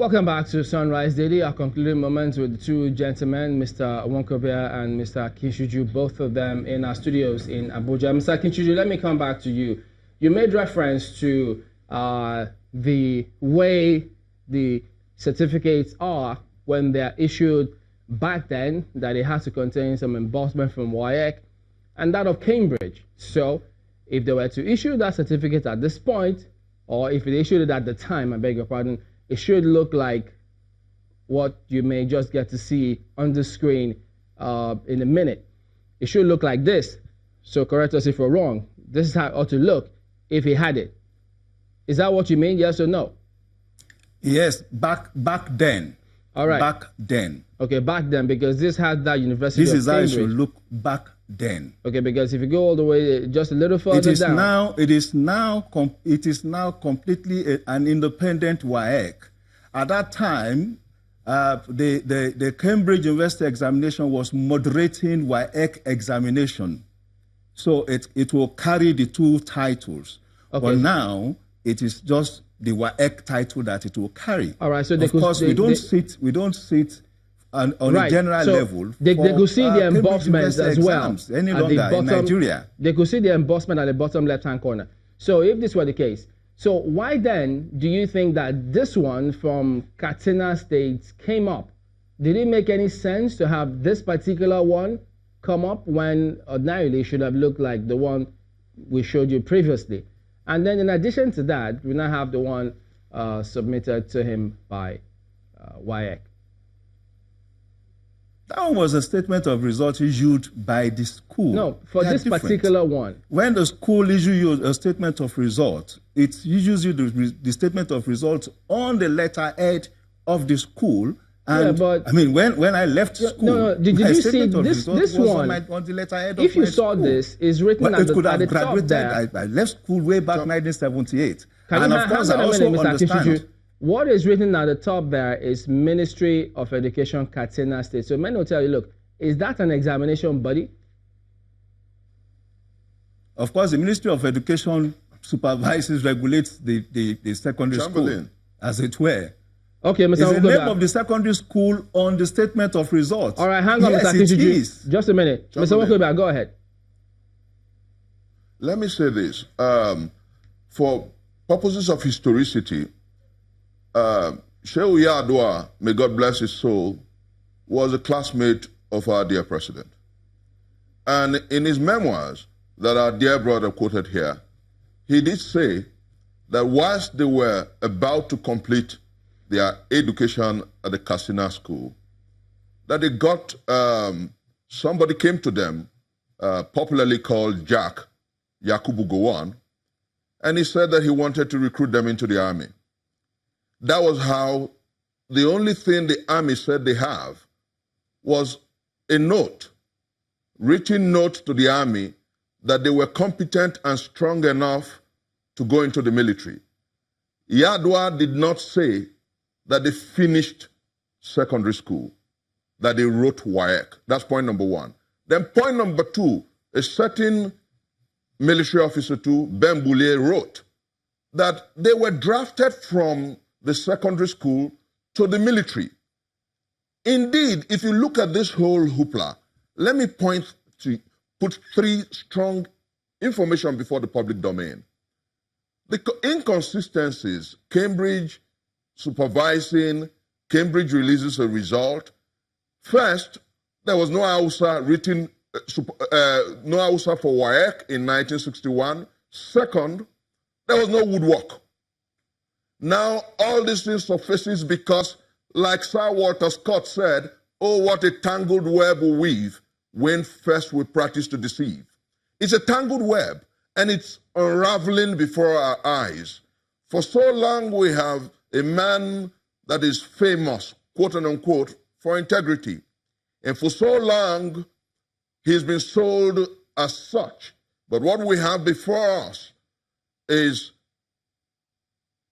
Welcome back to Sunrise Daily. Our concluding moments with the two gentlemen, Mr. Wonkobia and Mr. Kinshuju, both of them in our studios in Abuja. Mr. Kinshuju, let me come back to you. You made reference to the way the certificates are when they're issued back then, that it has to contain some endorsement from WAEC and that of Cambridge. So if they were to issue that certificate at this point, or if they issued it at the time, I beg your pardon, it should look like what you may just get to see on the screen in a minute. It should look like this. So correct us if we're wrong. This is how it ought to look if he had it. Is that what you mean? Yes or no? Yes, back then. All right. Back then. Okay, back then, because this had that University This of is how it Cambridge. should look back then. Okay, because if you go all the way just a little further down. It is now completely an independent WAEC. At that time, the Cambridge University examination was moderating WAEC examination. So it will carry the two titles. Okay. But now it is just the WAEC title that it will carry. All right. So of course we don't sit on a general level. They could see the embossment as well any longer in Nigeria. They could see the embossment at the bottom left-hand corner. So if this were the case, so why then do you think that this one from Katsina State came up? Did it make any sense to have this particular one come up when ordinarily it should have looked like the one we showed you previously? And then in addition to that, we now have the one submitted to him by WAEC. That one was a statement of results issued by the school. No, for this particular one. When the school issues you a statement of results, it issues you the statement of results on the letterhead of the school. And yeah, but I mean, when I left school, did you see this one? On the letterhead if you saw school. This, is written at the top there. I left school way back 1978. And of course, I also understand. What is written at the top there is Ministry of Education, Katsina State. So many will tell you, look, is that an examination body? Of course, the Ministry of Education supervises, regulates the secondary school, as it were. Okay, Mr. It's the name of the secondary school on the statement of results. All right, hang on, Mr. Kinshuju. Just a minute. Mr. Wokoba, go ahead. Let me say this. For purposes of historicity, Shehu Yadwa, may God bless his soul, was a classmate of our dear president. And in his memoirs that our dear brother quoted here, he did say that whilst they were about to complete their education at the Katsina school, that they got, somebody came to them, popularly called Jack, Yakubu Gowon, and he said that he wanted to recruit them into the army. That was how the only thing the army said they have was a note, written note to the army that they were competent and strong enough to go into the military. Yadwa did not say that they finished secondary school, that they wrote WAEC. That's point number one. Then point number two, a certain military officer too, Ben Boulier, wrote that they were drafted from the secondary school to the military. Indeed, if you look at this whole hoopla, let me put three strong information before the public domain. The inconsistencies, Cambridge supervising, Cambridge releases a result. First, there was no Hausa written, no Hausa for WAEC in 1961. Second, there was no woodwork. Now, all these things surfaces because, like Sir Walter Scott said, oh, what a tangled web we weave when first we practice to deceive. It's a tangled web, and it's unraveling before our eyes. For so long, we have a man that is famous, quote unquote, for integrity. And for so long, he's been sold as such. But what we have before us is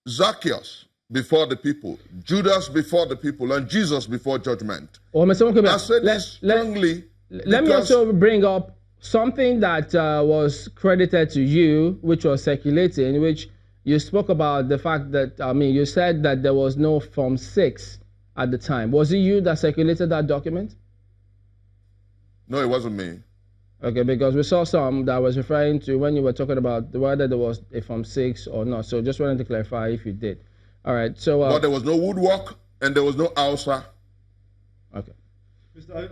Zacchaeus before the people, Judas before the people, and Jesus before judgment. Well, Mr. Wokoba, I said this strongly. Let me also bring up something that was credited to you, which was circulating, which you spoke about the fact that, you said that there was no Form 6 at the time. Was it you that circulated that document? No, it wasn't me. Okay, because we saw some that was referring to when you were talking about whether there was a Form 6 or not. So just wanted to clarify if you did. All right, so... but there was no woodwork and there was no Hausa. Okay. Mr.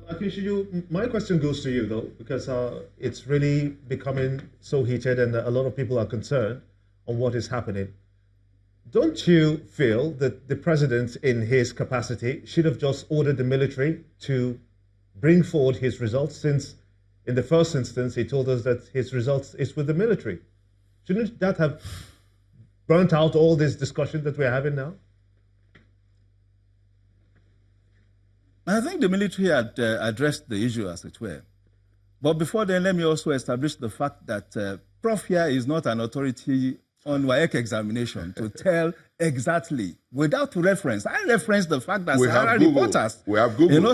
Akin, my question goes to you, though, because it's really becoming so heated and a lot of people are concerned on what is happening. Don't you feel that the president, in his capacity, should have just ordered the military to bring forward his results, since in the first instance he told us that his results is with the military? Shouldn't that have burnt out all this discussion that we're having now? I think the military had addressed the issue, as it were. But before then, let me also establish the fact that Prof here is not an authority on WAEC examination to tell exactly, without reference. I referenced the fact that Sahara reporters,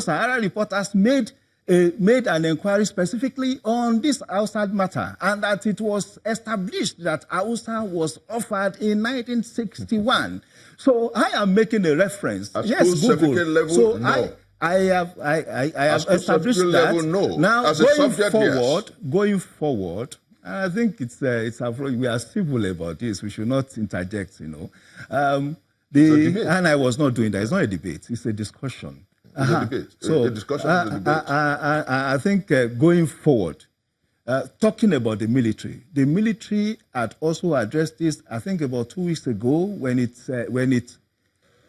Sahara reporters made an inquiry specifically on this outside matter, and that it was established that Hausa was offered in 1961. So I am making a reference. Yes, Google. Level, so no. I have established that. Level, no. Now, as going forward, I think we are civil about this. We should not interject, And I was not doing that. It's not a debate. It's a discussion. It's a debate. So a discussion is a debate. I think going forward, talking about the military had also addressed this, I think about 2 weeks ago, when it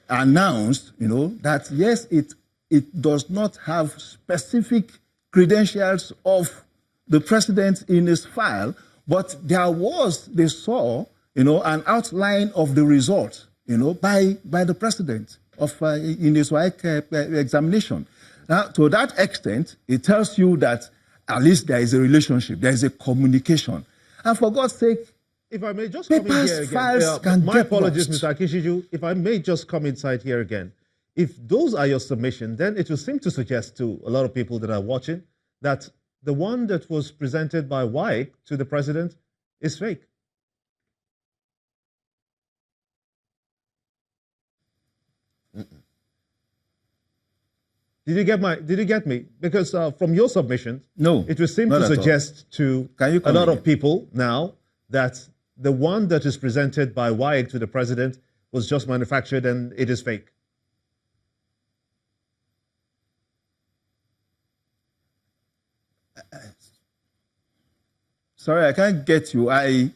announced, that yes, it does not have specific credentials of the president in his file, but they saw, an outline of the result, by the president in his WAEC examination. Now, to that extent, it tells you that at least there is a relationship, there is a communication. And for God's sake, if I may just come in here again, my apologies, Mr. Akishiju, if I may just come inside here again. If those are your submissions, then it will seem to suggest to a lot of people that are watching that the one that was presented by WAEC to the president is fake. Did you get me? Because from your submission, no, it would seem to suggest to a lot of people now that the one that is presented by WAEC to the president was just manufactured and it is fake. Sorry, I can't get you. I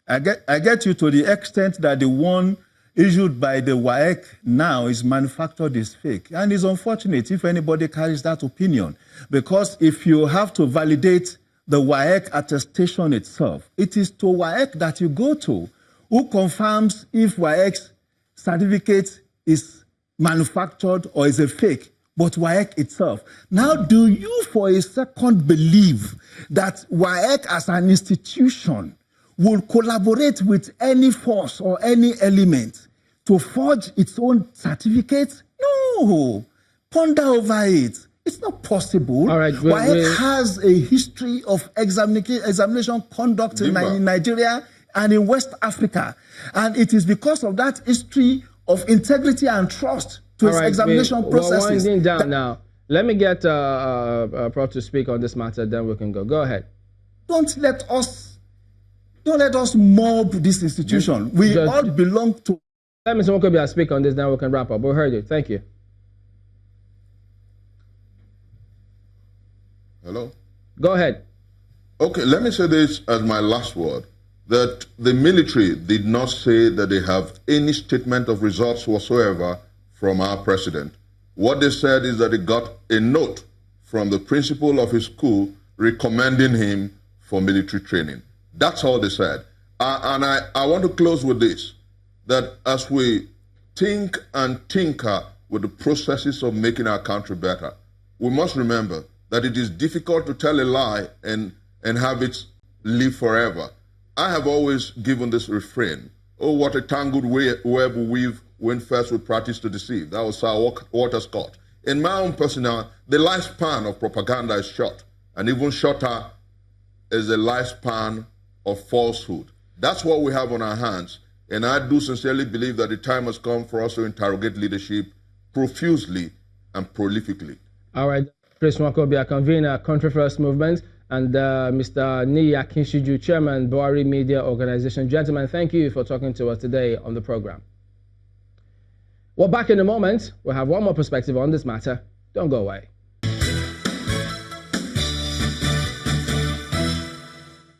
get you to the extent that the one issued by the WAEC now is manufactured is fake. And it's unfortunate if anybody carries that opinion, because if you have to validate the WAEC attestation itself, it is to WAEC that you go to, who confirms if WAEC's certificate is manufactured or is a fake, but WAEC itself. Now, do you for a second believe that WAEC as an institution will collaborate with any force or any element to forge its own certificate? No. Ponder over it. It's not possible. All right, WAEC has a history of examination conduct in Nigeria and in West Africa. And it is because of that history of integrity and trust to its examination processes. We're winding down now. Let me get Prof to speak on this matter, then we can go. Go ahead. Don't let us mob this institution. We all belong to. Let Mr. Nwokobia speak on this, then we can wrap up. We heard you. Thank you. Hello? Go ahead. Okay, let me say this as my last word, that the military did not say that they have any statement of results whatsoever from our president. What they said is that they got a note from the principal of his school recommending him for military training. That's all they said. And I want to close with this, that as we think and tinker with the processes of making our country better, we must remember that it is difficult to tell a lie and have it live forever. I have always given this refrain, oh, what a tangled web we weave when first we practice to deceive. That was Sir Walter Scott. In my own personal, the lifespan of propaganda is short, and even shorter is the lifespan of falsehood. That's what we have on our hands. And I do sincerely believe that the time has come for us to interrogate leadership profusely and prolifically. All right, Chris Nwankobia, convener, Country First Movement, and Mr. Niyi Akinshiju, Chairman, Buhari Media Organization. Gentlemen, thank you for talking to us today on the program. Well, back in a moment, we'll have one more perspective on this matter. Don't go away.